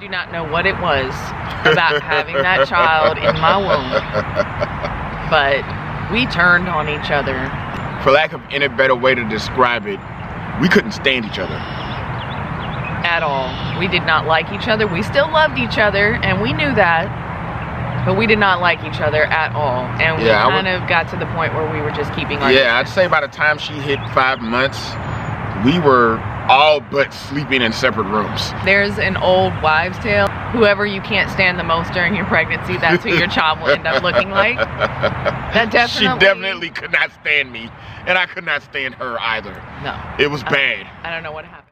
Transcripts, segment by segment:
do not know what it was about having that child in my womb, but we turned on each other. For lack of any better way to describe it, we couldn't stand each other. At all. We did not like each other. We still loved each other, and we knew that, but we did not like each other at all. And we kind of got to the point where we were just keeping our distance. I'd say by the time she hit 5 months, we were all but sleeping in separate rooms. There's an old wives' tale. Whoever you can't stand the most during your pregnancy, that's who your child will end up looking like. She definitely could not stand me, and I could not stand her either. No. It was bad. I don't know what happened.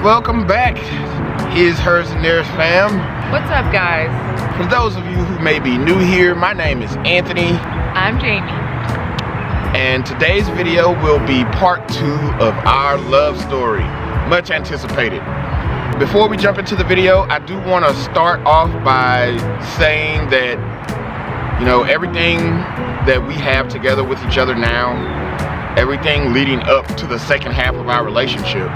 Welcome back, his, hers, and theirs fam. What's up, guys? For those of you who may be new here, my name is Anthony. I'm Jamie. And today's video will be part 2 of our love story, much anticipated. Before we jump into the video, I do want to start off by saying that, you know, everything that we have together with each other now, everything leading up to the second half of our relationship,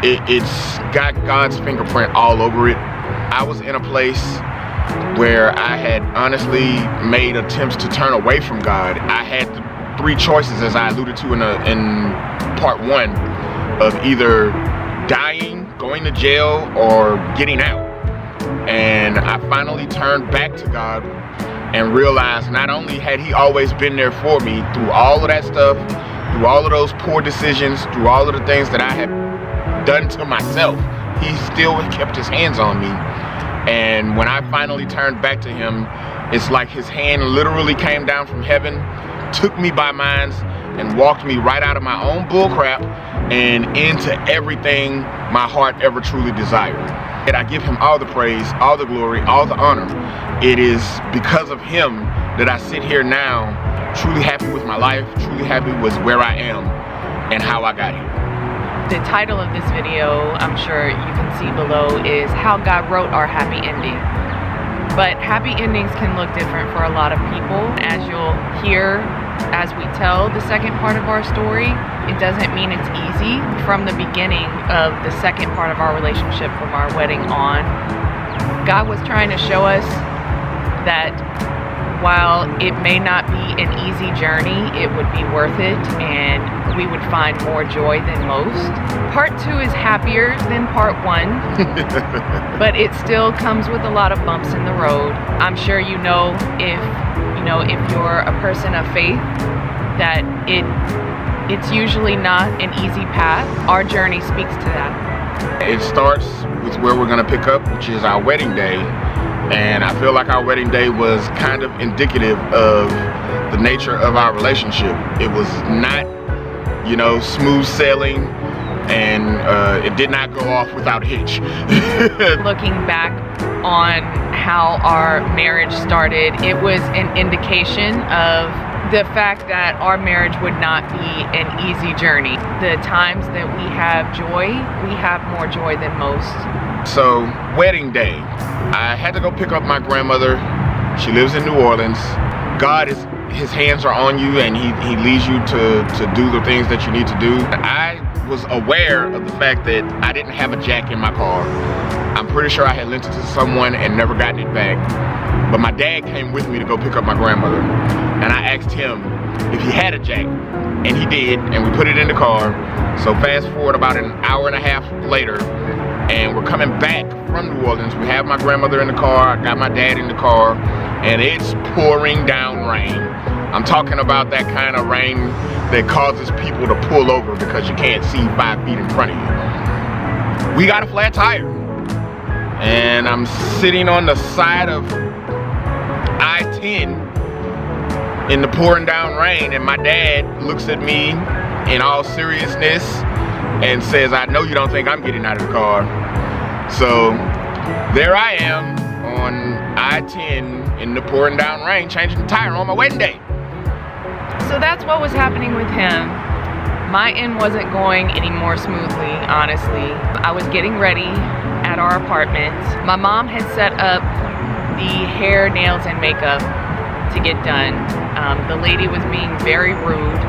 it's got God's fingerprint all over it. I was in a place where I had honestly made attempts to turn away from God. I had 3 choices, as I alluded to in part 1, of either dying, going to jail, or getting out. And I finally turned back to God and realized not only had He always been there for me through all of that stuff, through all of those poor decisions, through all of the things that I had done to myself, He still kept His hands on me. And when I finally turned back to Him, it's like His hand literally came down from heaven, took me by mines, and walked me right out of my own bullcrap and into everything my heart ever truly desired. And I give Him all the praise, all the glory, all the honor. It is because of Him that I sit here now, truly happy with my life, truly happy with where I am and how I got here. The title of this video, I'm sure you can see below, is How God Wrote Our Happy Ending. But happy endings can look different for a lot of people. As you'll hear as we tell the second part of our story, it doesn't mean it's easy. From the beginning of the second part of our relationship, from our wedding on, God was trying to show us that while it may not be an easy journey, it would be worth it, and we would find more joy than most. Part 2 is happier than part 1, but it still comes with a lot of bumps in the road. I'm sure you know if you're a person of faith, that it's usually not an easy path. Our journey speaks to that. It starts with where we're gonna pick up, which is our wedding day. And I feel like our wedding day was kind of indicative of the nature of our relationship. It was not, you know, smooth sailing, and it did not go off without a hitch. Looking back on how our marriage started, it was an indication of the fact that our marriage would not be an easy journey. The times that we have joy, we have more joy than most. So, wedding day, I had to go pick up my grandmother. She lives in New Orleans. God is, his hands are on you, and he leads you to do the things that you need to do. I was aware of the fact that I didn't have a jack in my car. I'm pretty sure I had lent it to someone and never gotten it back. But my dad came with me to go pick up my grandmother. And I asked him if he had a jack. And he did, and we put it in the car. So fast forward about an hour and a half later, and we're coming back from New Orleans. We have my grandmother in the car, I got my dad in the car, and it's pouring down rain. I'm talking about that kind of rain that causes people to pull over because you can't see 5 feet in front of you. We got a flat tire. And I'm sitting on the side of I-10 in the pouring down rain, and my dad looks at me in all seriousness and says, "I know you don't think I'm getting out of the car." So there I am on I-10 in the pouring down rain, changing the tire on my wedding day. So that's what was happening with him. My end wasn't going any more smoothly, honestly. I was getting ready at our apartment. My mom had set up the hair, nails, and makeup to get done. The lady was being very rude,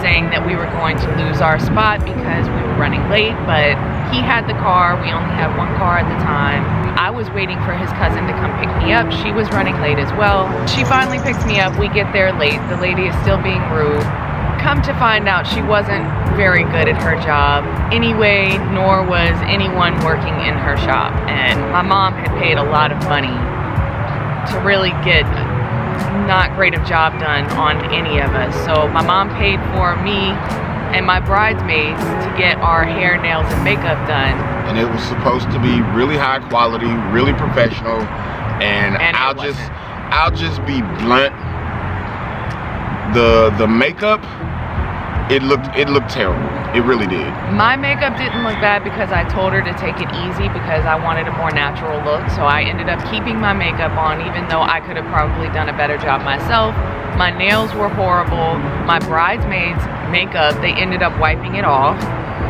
saying that we were going to lose our spot because we were running late, but he had the car. We only had one car at the time. I was waiting for his cousin to come pick me up. She was running late as well. She finally picks me up. We get there late. The lady is still being rude. Come to find out, she wasn't very good at her job anyway, nor was anyone working in her shop. And my mom had paid a lot of money to really get not great of job done on any of us. So my mom paid for me and my bridesmaids to get our hair, nails, and makeup done. And it was supposed to be really high quality, really professional, and I'll just be blunt. The makeup, it looked terrible. It really did. My makeup didn't look bad because I told her to take it easy because I wanted a more natural look. So I ended up keeping my makeup on, even though I could have probably done a better job myself. My nails were horrible. My bridesmaids' makeup, they ended up wiping it off.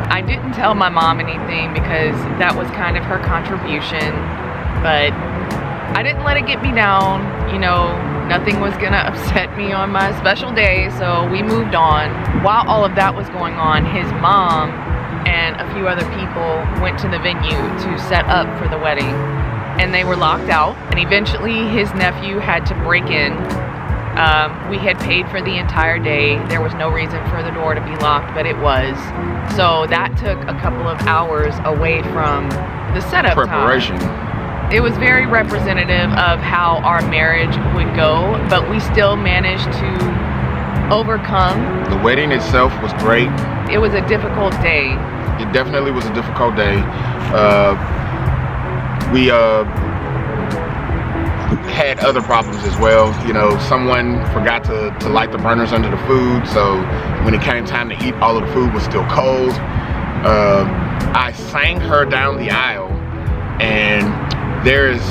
I didn't tell my mom anything because that was kind of her contribution, but I didn't let it get me down. You know, nothing was gonna upset me on my special day, so we moved on. While all of that was going on, his mom and a few other people went to the venue to set up for the wedding, and they were locked out, and eventually his nephew had to break in. We had paid for the entire day. There was no reason for the door to be locked, but it was. So that took a couple of hours away from the setup preparation time. It was very representative of how our marriage would go, but we still managed to overcome. The wedding itself was great. It was a difficult day. It definitely was a difficult day. We had other problems as well. You know, someone forgot to light the burners under the food, so when it came time to eat, all of the food was still cold. I sang her down the aisle, and there's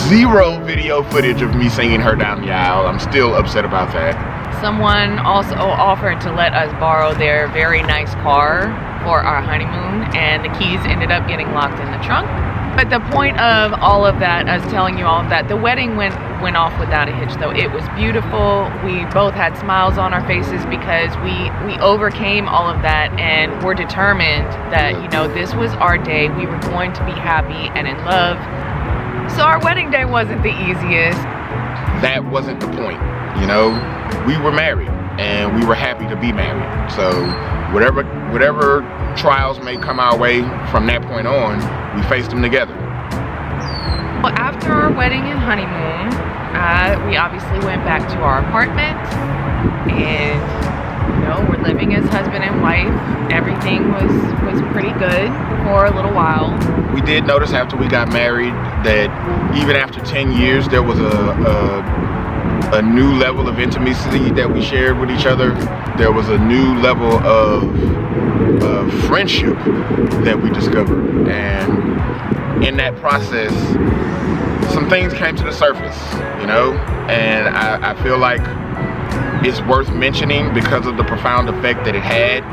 zero video footage of me singing her down the aisle. I'm still upset about that. Someone also offered to let us borrow their very nice car for our honeymoon, and the keys ended up getting locked in the trunk. But the point of all of that, us telling you all of that, the wedding went off without a hitch though. It was beautiful. We both had smiles on our faces because we overcame all of that and were determined that, you know, this was our day. We were going to be happy and in love. So our wedding day wasn't the easiest. That wasn't the point, you know. We were married and we were happy to be married. So whatever trials may come our way from that point on, we faced them together. Well, after our wedding and honeymoon, we obviously went back to our apartment, and know, we're living as husband and wife. Everything was pretty good for a little while. We did notice after we got married that even after 10 years, there was a new level of intimacy that we shared with each other. There was a new level of friendship that we discovered, and in that process some things came to the surface, you know, and I feel like it's worth mentioning because of the profound effect that it had.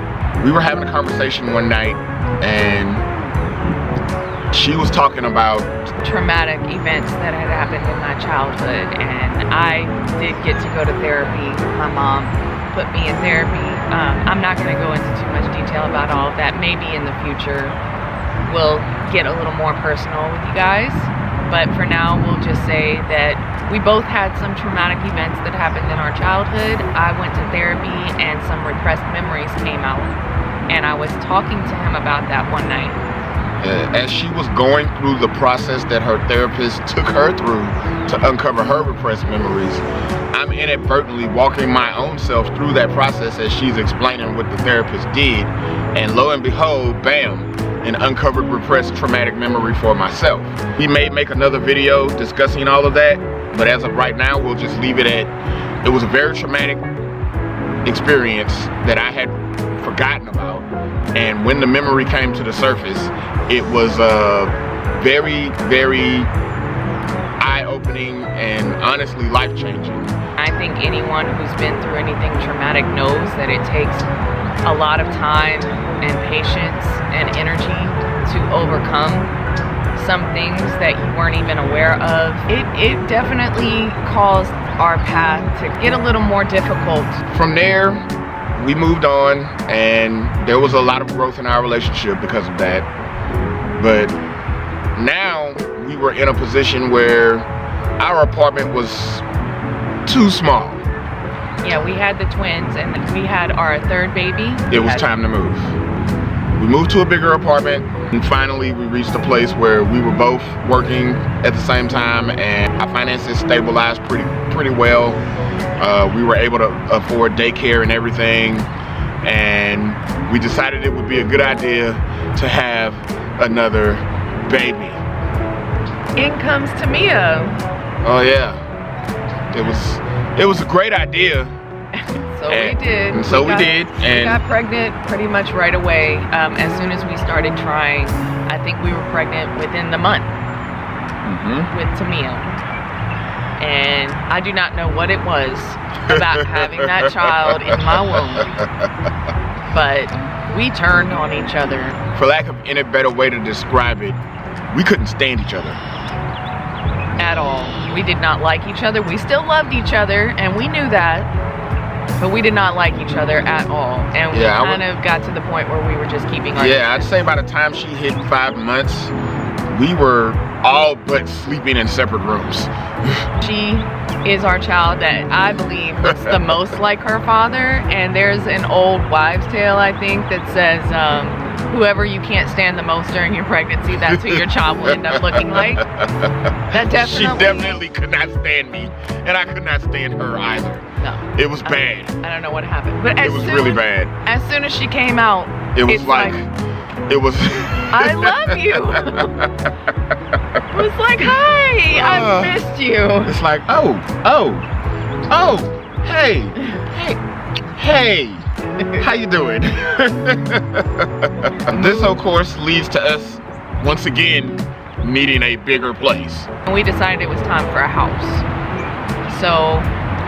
We were having a conversation one night and she was talking about traumatic events that had happened in my childhood, and I did get to go to therapy. My mom put me in therapy. I'm not going to go into too much detail about all of that. Maybe in the future we'll get a little more personal with you guys, but for now we'll just say that we both had some traumatic events that happened in our childhood. I went to therapy and some repressed memories came out, and I was talking to him about that one night. As she was going through the process that her therapist took her through to uncover her repressed memories, I'm inadvertently walking my own self through that process as she's explaining what the therapist did, and lo and behold, bam, an uncovered repressed traumatic memory for myself. We may make another video discussing all of that, but as of right now, we'll just leave it at, it was a very traumatic experience that I had forgotten about, and when the memory came to the surface, it was very, very eye-opening and honestly life-changing. I think anyone who's been through anything traumatic knows that it takes a lot of time and patience and energy to overcome some things that you weren't even aware of. It definitely caused our path to get a little more difficult. From there, we moved on, and there was a lot of growth in our relationship because of that. But now we were in a position where our apartment was too small. Yeah, we had the twins and we had our third baby. It was time to move. We moved to a bigger apartment, and finally we reached a place where we were both working at the same time, and our finances stabilized pretty well. We were able to afford daycare and everything, and we decided it would be a good idea to have another baby. In comes Tamia. Oh yeah, it was a great idea. So we did. And so we did. And we got pregnant pretty much right away. As soon as we started trying, I think we were pregnant within the month with Tamia. And I do not know what it was about having that child in my womb, but we turned on each other. For lack of any better way to describe it, we couldn't stand each other. At all. We did not like each other. We still loved each other, and we knew that, but we did not like each other at all. And we kind of got to the point where we were just keeping our I'd say by the time she hit 5 months, we were all but sleeping in separate rooms. She is our child that I believe looks the most like her father, and there's an old wives' tale, I think, that says whoever you can't stand the most during your pregnancy, that's who your child will end up looking like. That definitely. She definitely could not stand me, and I could not stand her either. No. It was bad. I don't know what happened, but it was really bad. As soon as she came out, it was like it was. I love you. It was like, hi, I missed you. It's like, oh, hey, how you doing? This, of course, leads to us once again needing a bigger place. And we decided it was time for a house. So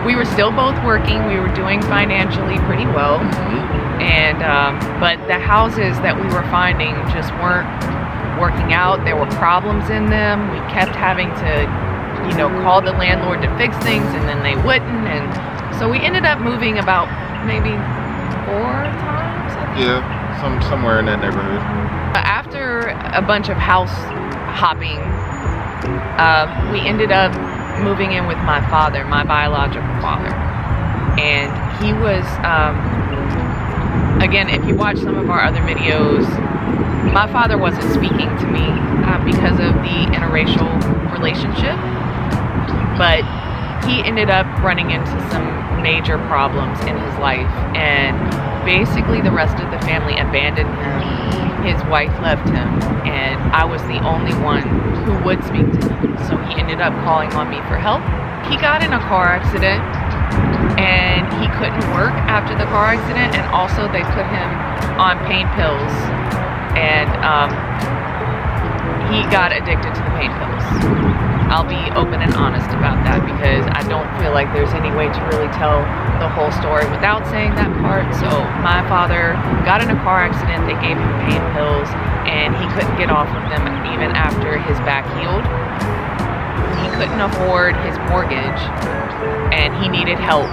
we were still both working. We were doing financially pretty well. And but the houses that we were finding just weren't working out. There were problems in them. We kept having to, you know, call the landlord to fix things, and then they wouldn't. And so we ended up moving about maybe 4 times, I think. Yeah, somewhere in that neighborhood. After a bunch of house hopping, we ended up moving in with my father, my biological father. And he was, again, if you watch some of our other videos, my father wasn't speaking to me because of the interracial relationship, but he ended up running into some major problems in his life, and basically the rest of the family abandoned him. His wife left him, and I was the only one who would speak to him. So he ended up calling on me for help. He got in a car accident, and he couldn't work after the car accident, and also they put him on pain pills, and he got addicted to the pain pills. I'll be open and honest about that because I don't feel like there's any way to really tell the whole story without saying that part. So my father got in a car accident, they gave him pain pills, and he couldn't get off of them even after his back healed. He couldn't afford his mortgage, and he needed help.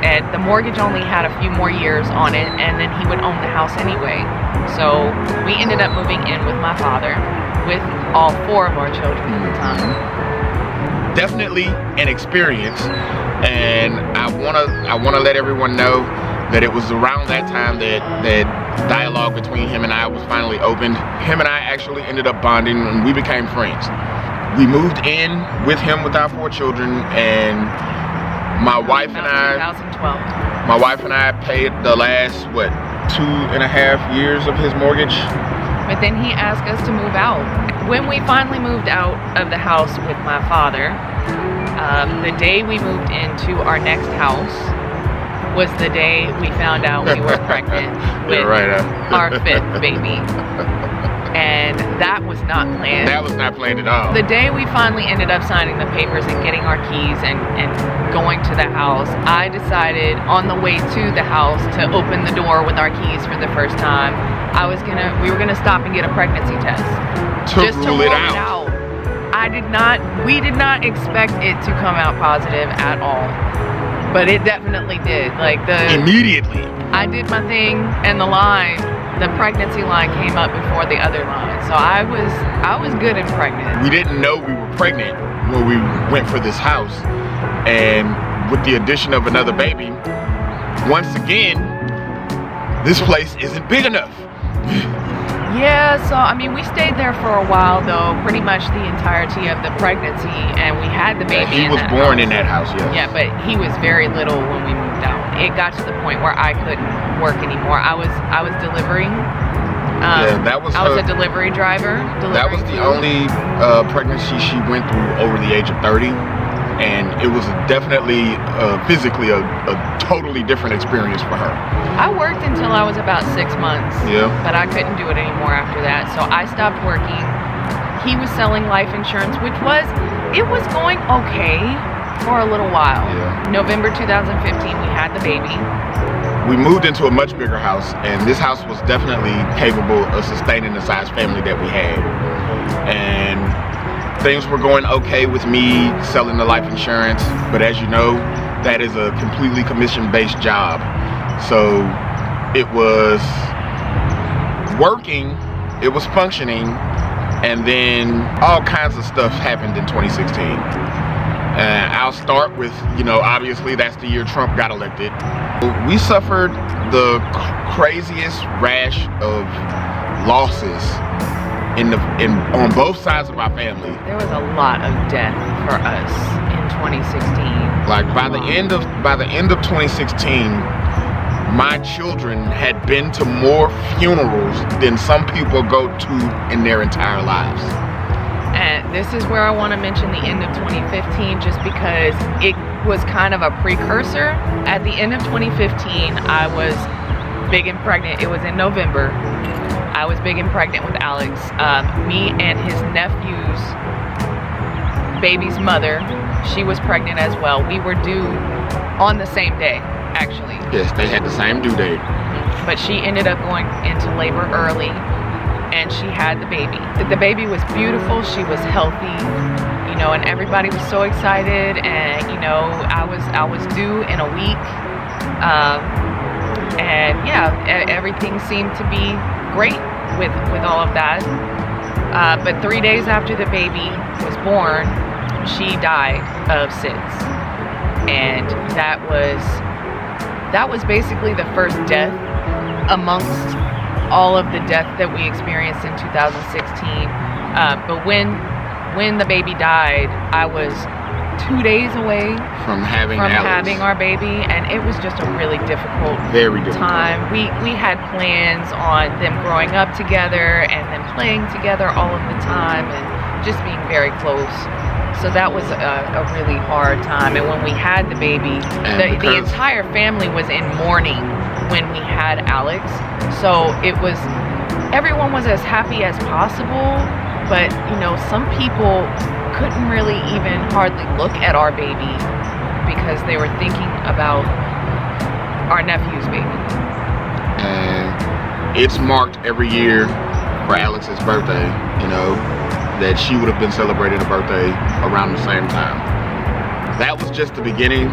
And the mortgage only had a few more years on it, and then he would own the house anyway. So we ended up moving in with my father, with all 4 of our children at the time. Definitely an experience, and I wanna let everyone know that it was around that time that dialogue between him and I was finally opened. Him and I actually ended up bonding, and we became friends. We moved in with him with our 4 children, and my wife and I 2012. My wife and I paid the last 2.5 years of his mortgage. But then he asked us to move out. When we finally moved out of the house with my father, the day we moved into our next house was the day we found out we were pregnant with our 5th baby. And that was not planned. That was not planned at all. The day we finally ended up signing the papers and getting our keys and going to the house, I decided on the way to the house to open the door with our keys for the first time. We were gonna stop and get a pregnancy test. Just to rule it out. We did not expect it to come out positive at all. But it definitely did. Immediately. I did my thing, and the pregnancy line came up before the other line. So I was good and pregnant. We didn't know we were pregnant when we went for this house. And with the addition of another baby, once again, this place isn't big enough. Yeah, so I mean, we stayed there for a while though, pretty much the entirety of the pregnancy, and we had the baby. He was born in that house, yes. Yeah, but he was very little when we moved out. It got to the point where I couldn't work anymore. I was delivering. That was I was a delivery driver. That was the only pregnancy she went through over the age of 30, and it was definitely physically a totally different experience for her. I worked until I was about 6 months. Yeah. But I couldn't do it anymore after that, so I stopped working. He was selling life insurance, which was going okay for a little while. Yeah. November 2015, we had the baby. We moved into a much bigger house, and this house was definitely capable of sustaining the size family that we had. And things were going okay with me selling the life insurance, but as you know, that is a completely commission-based job. So it was working, it was functioning, and then all kinds of stuff happened in 2016. And I'll start with, obviously that's the year Trump got elected. We suffered the craziest rash of losses on both sides of our family. There was a lot of death for us in 2016. Like by the end of 2016, my children had been to more funerals than some people go to in their entire lives. And this is where I want to mention the end of 2015, just because it was kind of a precursor. At the end of 2015, I was big and pregnant. It was in November. I was big and pregnant with Alex. Me and his nephew's baby's mother, she was pregnant as well. We were due on the same day, actually. Yes, they had the same due date. But she ended up going into labor early, and she had the baby. The baby was beautiful, she was healthy, and everybody was so excited, and I was due in a week. And yeah, everything seemed to be great with all of that. But 3 days after the baby was born, she died of SIDS. And that was basically the first death amongst all of the death that we experienced in 2016. But when the baby died, I was 2 days away from having our baby, and it was just a really difficult, very difficult time. We had plans on them growing up together and them playing together all of the time and just being very close. So that was a really hard time. And when we had the baby, the entire family was in mourning when we had Alex. So everyone was as happy as possible, but you know, some people couldn't really even hardly look at our baby because they were thinking about our nephew's baby. And it's marked every year for Alex's birthday, you know, that she would have been celebrating a birthday around the same time. That was just the beginning.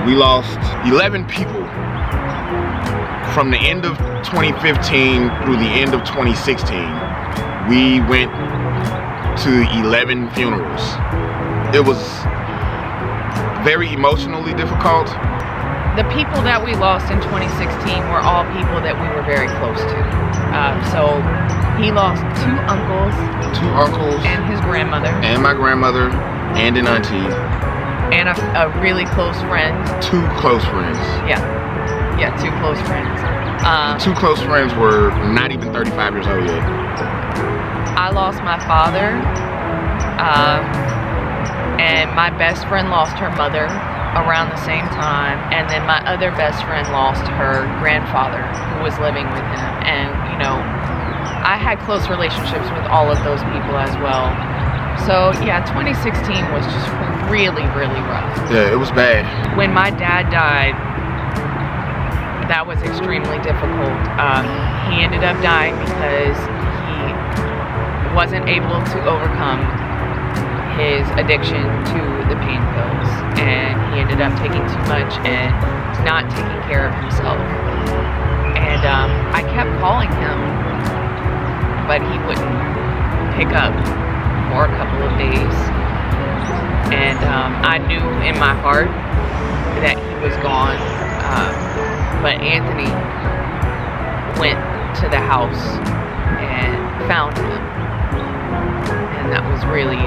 We lost 11 people from the end of 2015 through the end of 2016. We went to 11 funerals. It was very emotionally difficult. The people that we lost in 2016 were all people that we were very close to. So he lost 2 uncles. 2 uncles. And his grandmother. And my grandmother. And an auntie. And a really close friend. 2 close friends. Yeah, 2 close friends. 2 close friends were not even 35 years old yet. I lost my father. And my best friend lost her mother around the same time, and then my other best friend lost her grandfather who was living with him. And you know, I had close relationships with all of those people as well. So yeah, 2016 was just really, really rough. Yeah, it was bad. When my dad died, that was extremely difficult. He ended up dying because he wasn't able to overcome his addiction to the pain pills, and he ended up taking too much and not taking care of himself. And I kept calling him, but he wouldn't pick up for a couple of days. And I knew in my heart that he was gone, but Anthony went to the house and found him, and that was really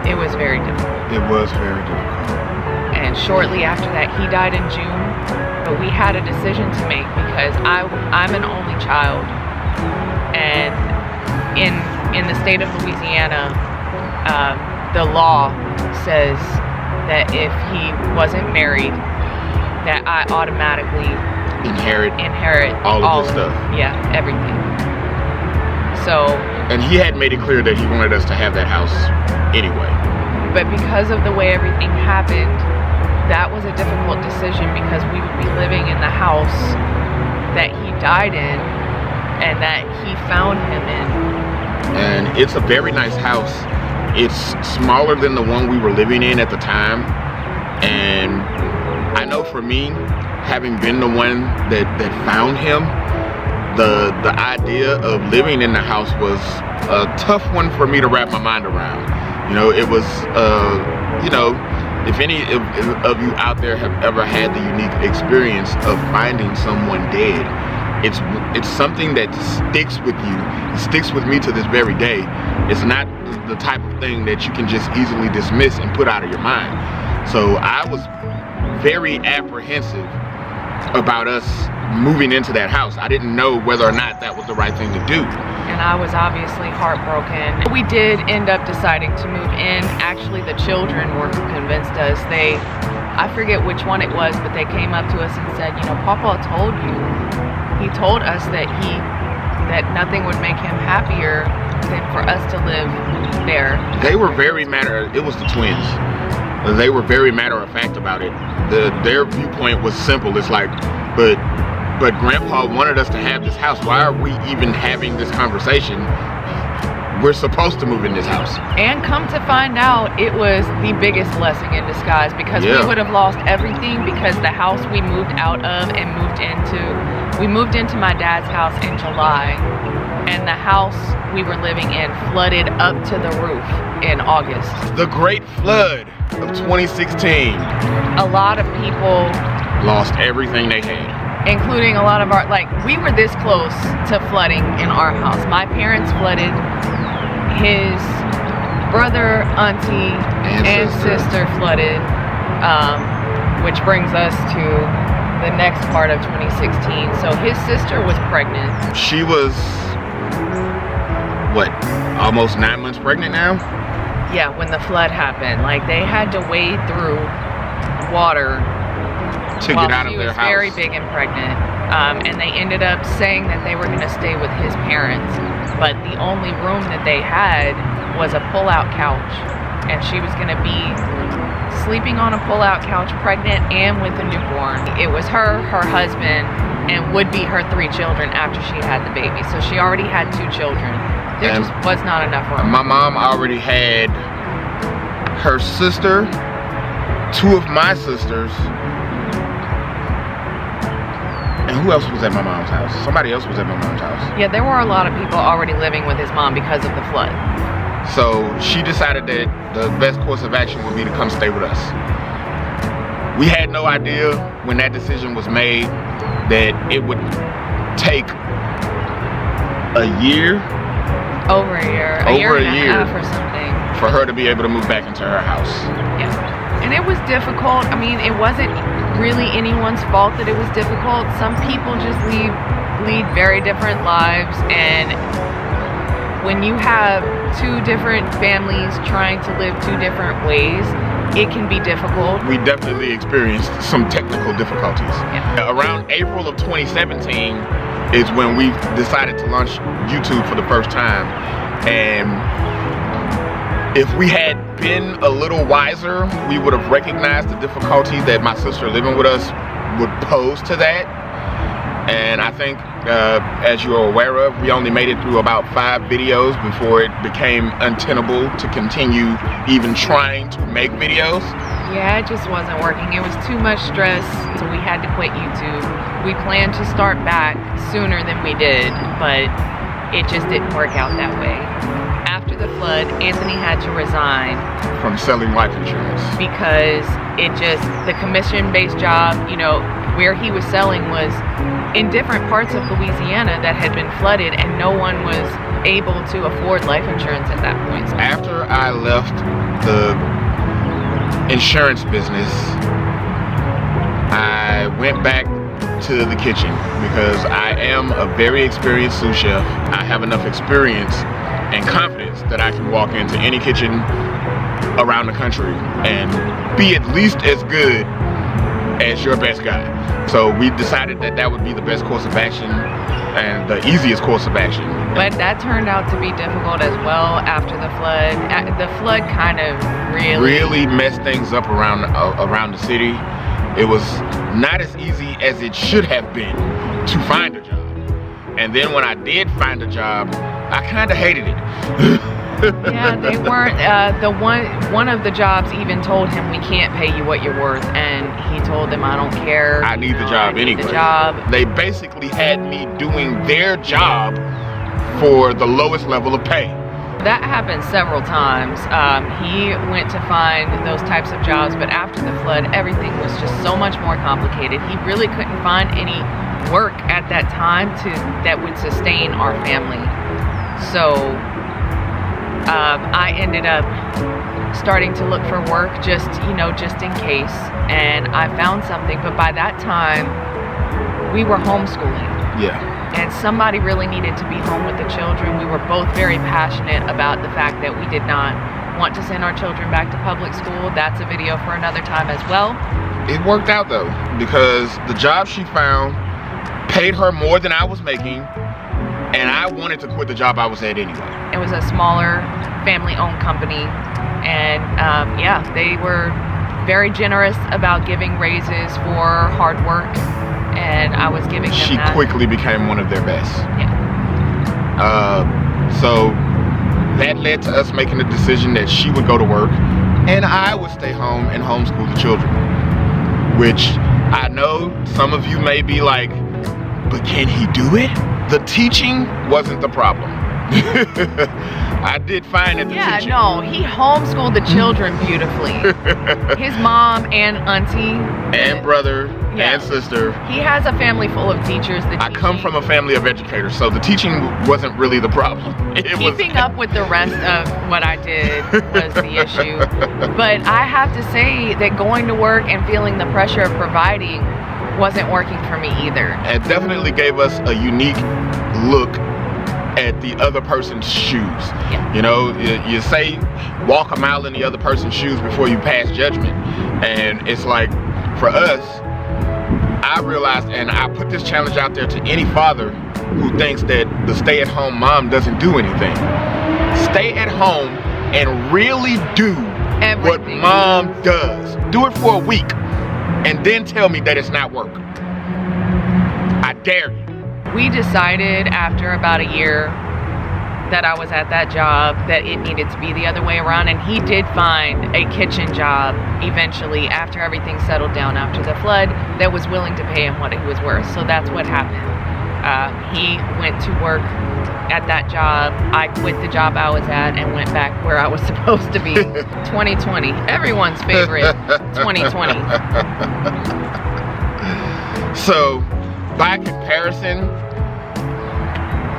it was very difficult. It was very difficult. And shortly after that, he died in June. But we had a decision to make because I'm an only child, and in the state of Louisiana, the law says that if he wasn't married, that I automatically inherit all of this stuff. Yeah, everything. So. And he had made it clear that he wanted us to have that house anyway. But because of the way everything happened, that was a difficult decision because we would be living in the house that he died in and that he found him in. And it's a very nice house. It's smaller than the one we were living in at the time. And I know for me, having been the one that found him, the idea of living in the house was a tough one for me to wrap my mind around. You know, it was, you know, if any of you out there have ever had the unique experience of finding someone dead, it's something that sticks with you. It sticks with me to this very day. It's not the type of thing that you can just easily dismiss and put out of your mind. So I was very apprehensive about us moving into that house. I didn't know whether or not that was the right thing to do. And I was obviously heartbroken. We did end up deciding to move in. Actually, the children were who convinced us. I forget which one it was, but they came up to us and said, you know, Papa told you. He told us that nothing would make him happier than for us to live there. They were very it was the twins. They were very matter of fact about it. Their viewpoint was simple. It's like, but Grandpa wanted us to have this house. Why are we even having this conversation? We're supposed to move in this house. And come to find out, it was the biggest blessing in disguise because we would have lost everything because the house we moved out of and we moved into my dad's house in July, and the house we were living in flooded up to the roof in August. The Great Flood of 2016. A lot of people lost everything they had. Including a lot of we were this close to flooding in our house. My parents flooded his brother, auntie, and sister flooded, which brings us to the next part of 2016. So his sister was pregnant. She was, what, almost 9 months pregnant now? Yeah, when the flood happened. Like, they had to wade through water to get out of their house. She was very big and pregnant. And they ended up saying that they were going to stay with his parents, but the only room that they had was a pull-out couch, and she was going to be sleeping on a pull-out couch, pregnant and with a newborn. It was her husband, and would be her 3 children after she had the baby. So she already had 2 children. There just was not enough room. My mom already had her sister, 2 of my sisters, and who else was at my mom's house? Somebody else was at my mom's house. Yeah, there were a lot of people already living with his mom because of the flood. So she decided that the best course of action would be to come stay with us. We had no idea when that decision was made that it would take a year. Over a year. A year and a half or something. For her to be able to move back into her house. Yeah. And it was difficult. I mean, it wasn't really anyone's fault that it was difficult. Some people just lead very different lives, and when you have 2 different families trying to live 2 different ways, it can be difficult. We definitely experienced some technical difficulties. Yeah. Around April of 2017 is when we decided to launch YouTube for the first time, and if we had been a little wiser, we would have recognized the difficulty that my sister living with us would pose to that. And I think, as you're aware of, we only made it through about 5 videos before it became untenable to continue even trying to make videos. Yeah, it just wasn't working. It was too much stress, so we had to quit YouTube. We planned to start back sooner than we did, but it just didn't work out that way. After the flood, Anthony had to resign from selling life insurance because the commission-based job, you know, where he was selling was in different parts of Louisiana that had been flooded, and no one was able to afford life insurance at that point. So after I left the insurance business, I went back to the kitchen because I am a very experienced sous chef. I have enough experience and confidence that I can walk into any kitchen around the country and be at least as good as your best guy. So we decided that that would be the best course of action and the easiest course of action. But that turned out to be difficult as well after the flood. The flood kind of really messed things up around the city. It was not as easy as it should have been to find a job. And then when I did find a job, I kind of hated it. Yeah, they weren't. One of the jobs even told him, "We can't pay you what you're worth," and he told them, "I don't care. I need the job anyway." The job. They basically had me doing their job for the lowest level of pay. That happened several times. He went to find those types of jobs, but after the flood, everything was just so much more complicated. He really couldn't find any work at that time that would sustain our family. So I ended up starting to look for work just in case, and I found something. But by that time, we were homeschooling. Yeah. And somebody really needed to be home with the children. We were both very passionate about the fact that we did not want to send our children back to public school. That's a video for another time as well. It worked out though, because the job she found paid her more than I was making, and I wanted to quit the job I was at anyway. It was a smaller family-owned company, and yeah, they were very generous about giving raises for hard work, and I was giving them She that. quickly became one of their best. Yeah. So that led to us making the decision that she would go to work and I would stay home and homeschool the children. Which I know some of you may be like, but can he do it? The teaching wasn't the problem. I did fine at the teaching. Yeah, no, he homeschooled the children beautifully. His mom and auntie. And brother and sister. He has a family full of teachers. I come from a family of educators, so the teaching wasn't really the problem. Keeping up with the rest of what I did was the issue. But I have to say that going to work and feeling the pressure of providing wasn't working for me either. It definitely gave us a unique look at the other person's shoes. Yeah. You know, you say walk a mile in the other person's shoes before you pass judgment. And it's like, for us, I realized, and I put this challenge out there to any father who thinks that the stay-at-home mom doesn't do anything. Stay at home and really do Everything. what mom does. Do it for a week and then tell me that it's not work. I dare you. We decided after about a year that I was at that job that it needed to be the other way around, and he did find a kitchen job eventually after everything settled down after the flood that was willing to pay him what he was worth. So that's what happened. He went to work at that job. I quit the job I was at and went back where I was supposed to be. 2020, everyone's favorite 2020. So by comparison,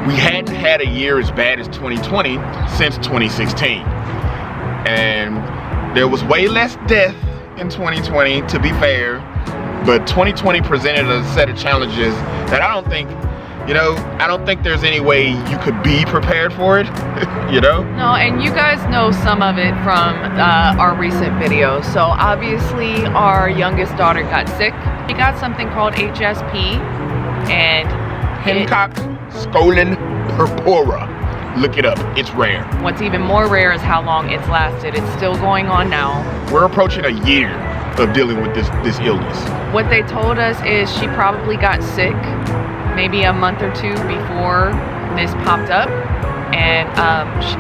we hadn't had a year as bad as 2020 since 2016. And there was way less death in 2020, to be fair, but 2020 presented a set of challenges that I don't think there's any way you could be prepared for it, you know? No, and you guys know some of it from our recent videos. So obviously our youngest daughter got sick. She got something called HSP, and Hancock Scolin purpura. Look it up, it's rare. What's even more rare is how long it's lasted. It's still going on now. We're approaching a year of dealing with this illness. What they told us is she probably got sick maybe a month or two before this popped up, and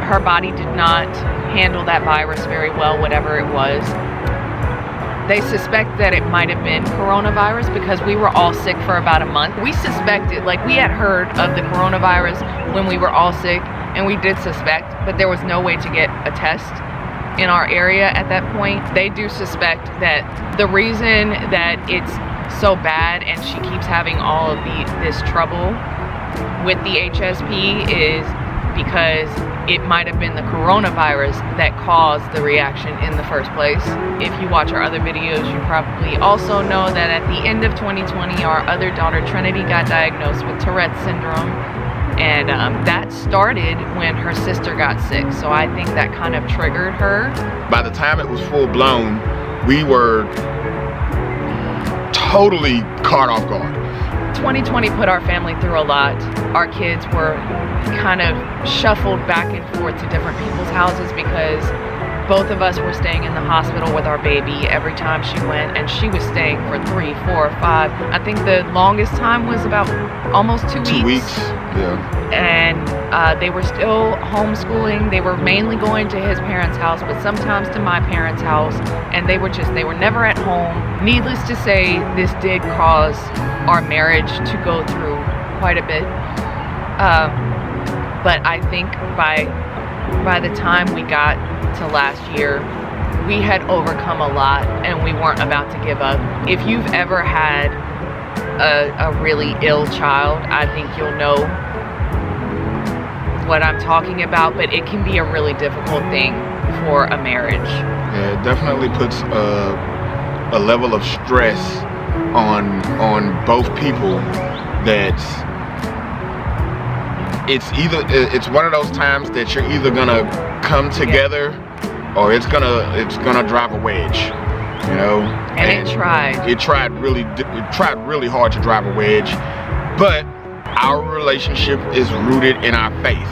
her body did not handle that virus very well, whatever it was. They suspect that it might have been coronavirus because we were all sick for about a month. We suspected, like, we had heard of the coronavirus when we were all sick, and we did suspect, but there was no way to get a test in our area at that point. They do suspect that the reason that it's so bad and she keeps having all of this trouble with the HSP is because it might have been the coronavirus that caused the reaction in the first place. If you watch our other videos, you probably also know that at the end of 2020, our other daughter Trinity got diagnosed with Tourette's syndrome, and that started when her sister got sick. So I think that kind of triggered her. By the time it was full blown, we were totally caught off guard. 2020 put our family through a lot. Our kids were kind of shuffled back and forth to different people's houses because both of us were staying in the hospital with our baby every time she went, and she was staying for 3, 4, 5. I think the longest time was about almost 2 weeks. 2 weeks, yeah. And they were still homeschooling. They were mainly going to his parents' house, but sometimes to my parents' house, and they were never at home. Needless to say, this did cause our marriage to go through quite a bit. But I think by the time we got to last year, we had overcome a lot and we weren't about to give up. If you've ever had a really ill child, I think you'll know what I'm talking about, but it can be a really difficult thing for a marriage. Yeah, it definitely puts a level of stress on both people that's it's one of those times that you're either gonna come together or it's gonna drive a wedge, you know. And it tried really hard to drive a wedge, but our relationship is rooted in our faith,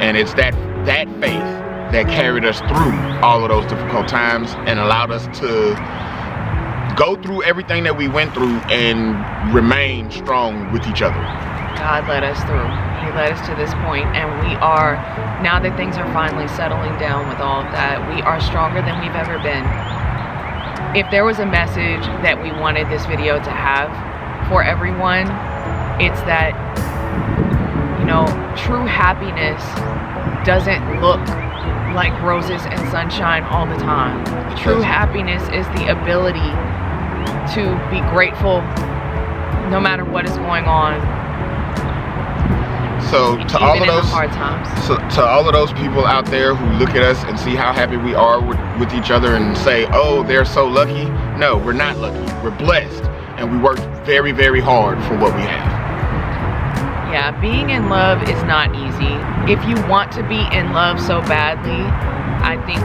and it's that faith that carried us through all of those difficult times and allowed us to go through everything that we went through and remain strong with each other. God led us through. He led us to this point, and we are, now that things are finally settling down with all of that, we are stronger than we've ever been. If there was a message that we wanted this video to have for everyone, it's that, you know, true happiness doesn't look like roses and sunshine all the time. True happiness is the ability to be grateful no matter what is going on. So to all of Even in the those hard times. So to all of those people out there who look at us and see how happy we are with each other and say, oh, they're so lucky. No, we're not lucky. We're blessed. And we worked very, very hard for what we have. Yeah, being in love is not easy. If you want to be in love so badly, I think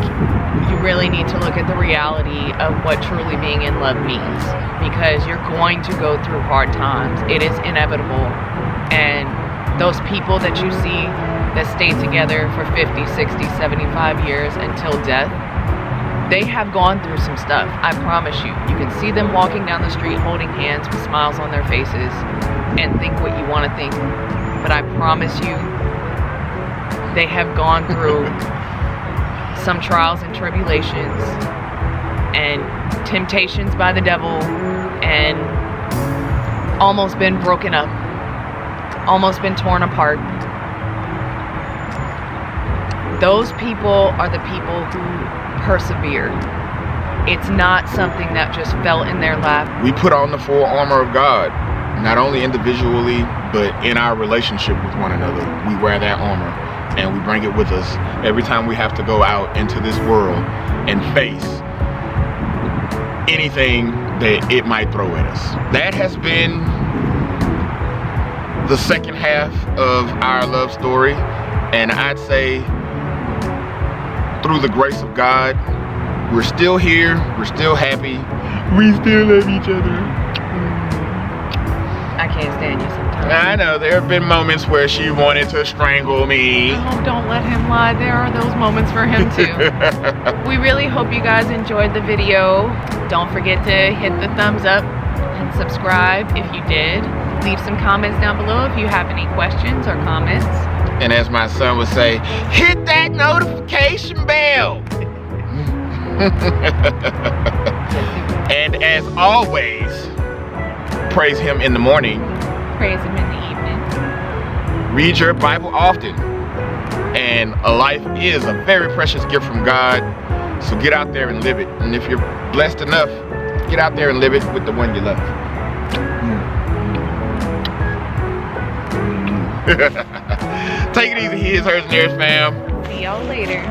you really need to look at the reality of what truly being in love means, because you're going to go through hard times. It is inevitable. And those people that you see that stay together for 50, 60, 75 years until death, they have gone through some stuff. I promise you. You can see them walking down the street holding hands with smiles on their faces and think what you want to think. But I promise you, they have gone through some trials and tribulations and temptations by the devil and almost been broken up, almost been torn apart. Those people are the people who persevere. It's not something that just fell in their lap. We put on the full armor of God, not only individually, but in our relationship with one another. We wear that armor and we bring it with us every time we have to go out into this world and face anything that it might throw at us. That has been the second half of our love story, and I'd say through the grace of God, we're still here, we're still happy, we still love each other. I can't stand you sometimes. I know, there have been moments where she wanted to strangle me. Oh, don't let him lie. There are those moments for him too. We really hope you guys enjoyed the video. Don't forget to hit the thumbs up and subscribe if you did. Leave some comments down below if you have any questions or comments. And as my son would say, hit that notification bell. And as always, praise him in the morning. Praise him in the evening. Read your Bible often. And a life is a very precious gift from God. So get out there and live it. And if you're blessed enough, get out there and live it with the one you love. Take it easy, his, hers, and theirs, fam. See y'all later.